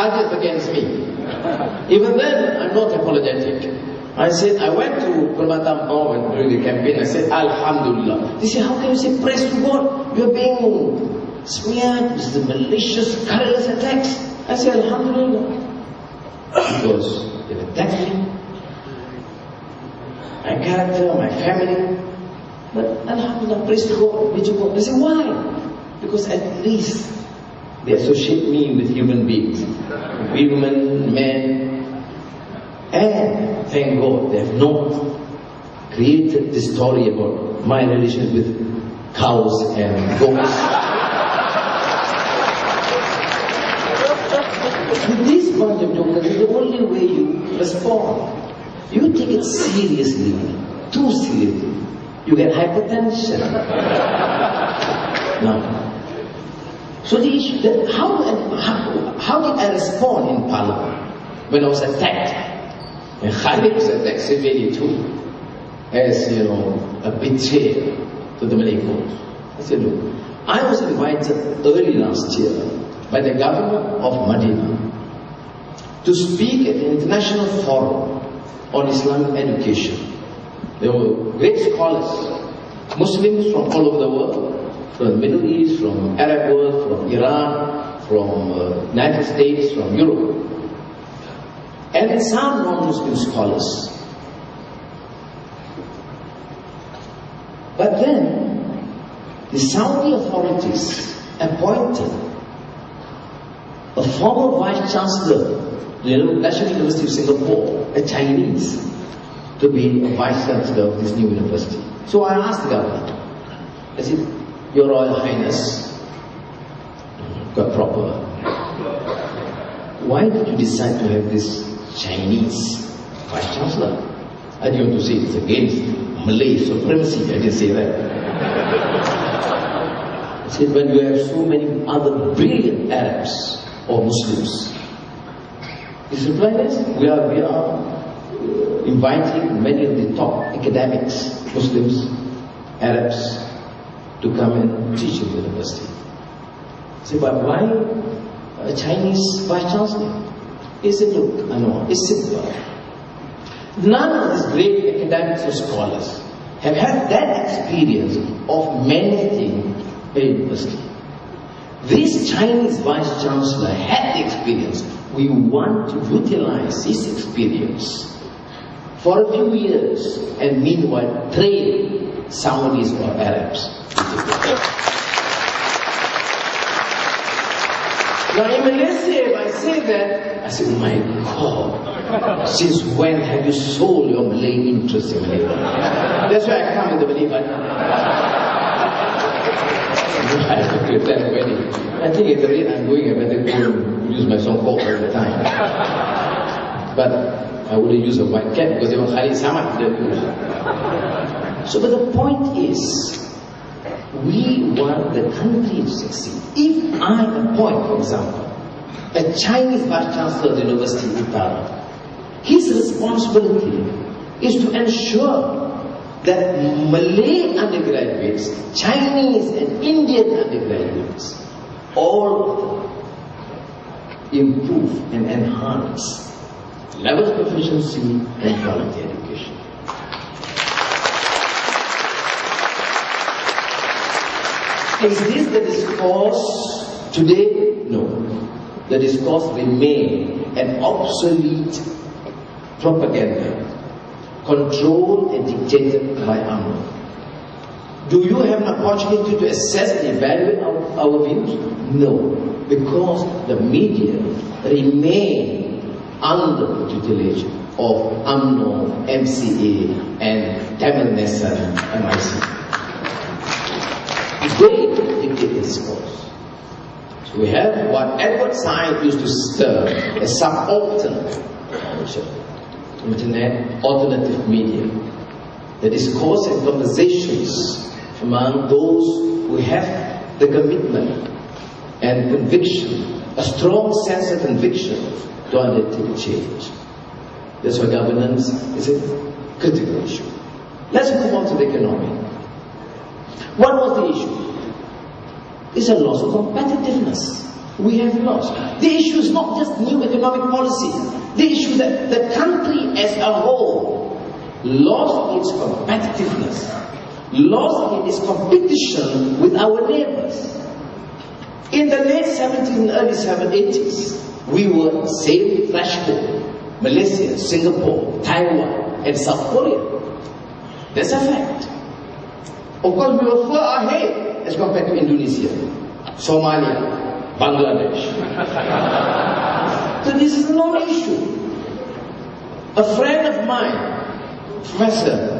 charges against me. Even then, I'm not apologetic. I said, I went to Permata Ampau during the campaign. I said, Alhamdulillah. They said, how can you say praise to God? You're being smeared with the malicious, colorless attacks. I said, Alhamdulillah. Because they've attacked me, my character, my family. But Alhamdulillah, praise to God, praise to God. They say, why? Because at least they associate me with human beings, women, men, and thank God they have not created this story about my relations with cows and goats. With this bunch of jokers, it's the only way you respond. You take it seriously, too seriously, you get hypertension. Now, so the issue that how did I respond in Parliament when I was attacked? And Khalid was attacked severely too, as you know, a betrayal to the Malay cause. I said, look, I was invited early last year by the governor of Medina to speak at an international forum on Islamic education. There were great scholars, Muslims from all over the world, from the Middle East, from Arab world, from Iran, from United States, from Europe, and some non-Muslim scholars. But then, the Saudi authorities appointed a former Vice-Chancellor of the National University of Singapore, a Chinese, to be a Vice-Chancellor of this new university. So I asked the governor, I said, Your Royal Highness, quite proper, why did you decide to have this Chinese Vice-Chancellor? I didn't want to say it's against Malay supremacy, I didn't say that. I said, when you have so many other brilliant Arabs or Muslims, his reply is, we are inviting many of the top academics, Muslims, Arabs, to come and teach in the university. I said, but why a Chinese Vice-Chancellor? He said, look, Anwar, it's simple. None of these great academics or scholars have had that experience of managing a university. This Chinese Vice-Chancellor had the experience. We want to utilize this experience for a few years and meanwhile train Saudis or Arabs. Now in Malaysia, if I say that, I say, oh my God, since when have you sold your Malay interest in Malaysia? That's why I come in the Malay I think at the rate I'm going, I better go use my song all the time. But I wouldn't use a white cat because they were Khalid Samad. So, but the point is, we want the country to succeed. If I appoint, for example, a Chinese Vice-Chancellor of the University of Utara, his responsibility is to ensure that Malay undergraduates, Chinese and Indian undergraduates, all improve and enhance levels of proficiency and quality education. Is this the discourse today? No. The discourse remains an obsolete propaganda, controlled and dictated by UMNO. Do you have an opportunity to assess and evaluate our views? No, because the media remain under the tutelage of UMNO, MCA, and Tamil Nessa and MIC. They dictate the discourse. So we have what Edward Said used to stir a subaltern internet alternative media. The discourse and conversations among those who have the commitment and conviction, a strong sense of conviction to undertake change. That's why governance is a critical issue. Let's move on to the economy. What was the issue? It's a loss of competitiveness. we have lost. The issue is not just new economic policy. The issue that the country as a whole lost its competitiveness, lost its competition with our neighbors. In the late 70s and early 80s, we were same threshold. Malaysia, Singapore, Taiwan, and South Korea. That's a fact. Of course, we were far ahead as compared to Indonesia, Somalia, Bangladesh. So this is no issue. A friend of mine, professor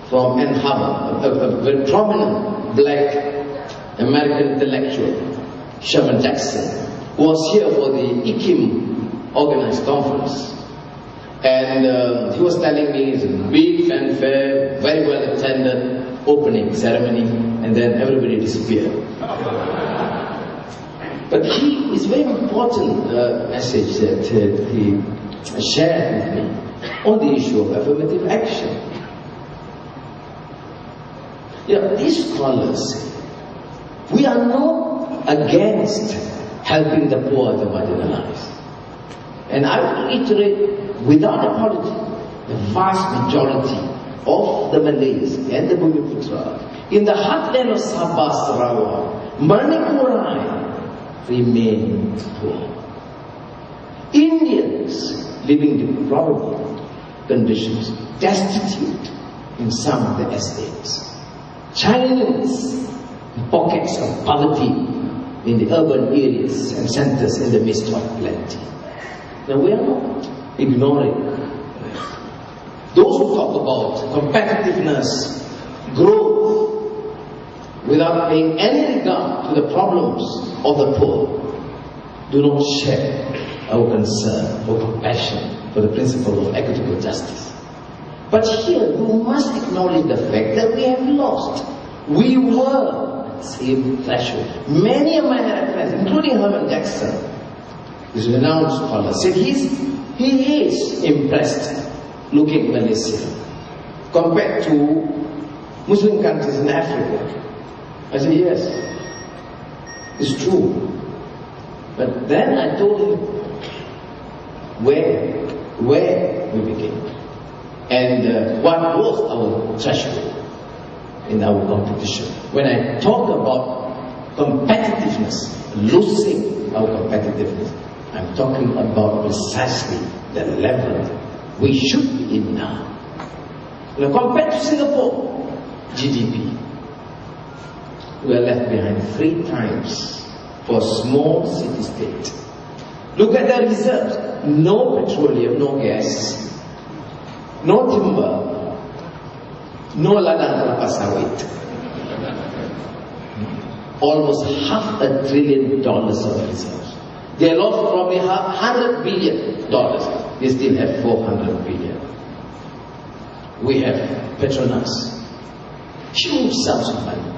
from Ann Harbor, a very prominent black American intellectual, Sherman Jackson, was here for the IKIM organized conference. And he was telling me it's a big fanfare, very well attended opening ceremony, and then everybody disappeared. But it's very important message that he shared with me on the issue of affirmative action. These scholars, we are not against helping the poor and the marginalized. And I would reiterate, without apology, the vast majority of the Malays and the Bumiputra in the heartland of Sabah, Sarawak, Manikurai remain poor. Indians living in deplorable conditions, destitute in some of the estates. Chinese pockets of poverty in the urban areas and centers in the midst of plenty. Now we are not ignoring those who talk about competitiveness, growth, without paying any regard to the problems of the poor, do not share our concern or compassion for the principle of equitable justice. But here you must acknowledge the fact that we have lost. We were at the same threshold. Many of my friends, including Herman Jackson, this renowned scholar, said he is impressed looking at Malaysia compared to Muslim countries in Africa. I said, yes, it's true. But then I told him where we began and what was our threshold in our competition. When I talk about competitiveness, losing our competitiveness, I'm talking about precisely the level we should be in now. Now compared to Singapore, GDP, we are left behind 3 times for a small city-state. Look at the reserves. No petroleum, no gas, no timber, no ladang kelapa sawit. Almost $500 billion of reserves. They lost probably $100 billion. They still have $400 billion. We have Petronas. Huge sums of money.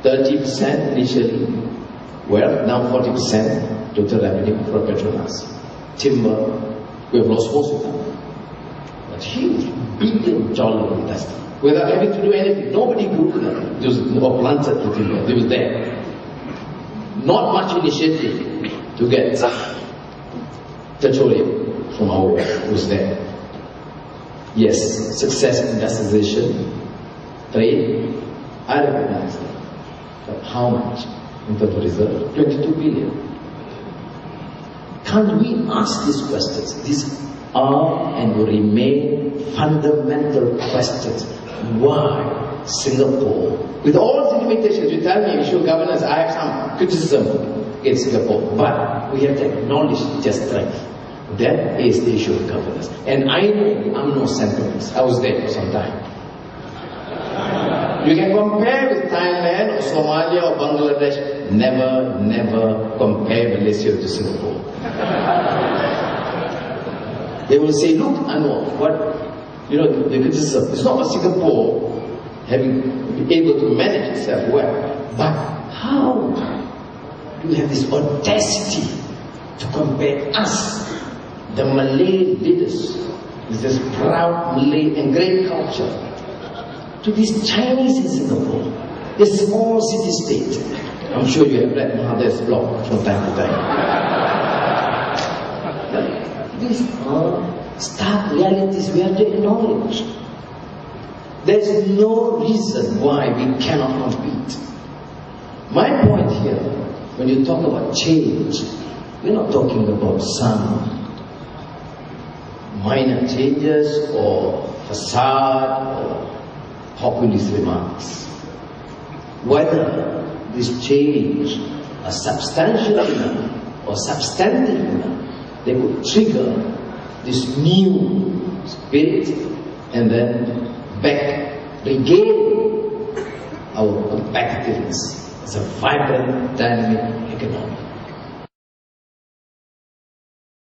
30% initially, well, now 40% total revenue for Petronas. Timber, we have lost most of them. But huge, billion-dollar industry. Without having to do anything. Nobody grew them or planted the timber. They were there. Not much initiative to get petroleum from our world was there. Yes, success in industrialization, trade, I recognize that. But how much in terms of reserve? 22 billion. Can't we ask these questions? These are and will remain fundamental questions. Why Singapore? With all the limitations, you tell me, issue of governance, I have some criticism against Singapore, but we have to acknowledge their strength. That is the issue of governance. And I know the UMNO sentiments. I was there for some time. You can compare with Thailand or Somalia or Bangladesh. Never compare Malaysia to Singapore. They will say, look, Anwar, the criticism. It's not about Singapore having been able to manage itself well, but how do you have this audacity to compare us, the Malay leaders, with this proud Malay and great culture, to these Chinese in Singapore, a small city-state, I'm sure you have read Mahathir's blog from time to time. But these are stark realities we have to acknowledge. There's no reason why we cannot compete. My point here, when you talk about change, we're not talking about some minor changes or facade or populist remarks. Whether this change is substantial enough or substantive enough, they could trigger this new spirit and then regain our competitiveness as a vibrant, dynamic economy.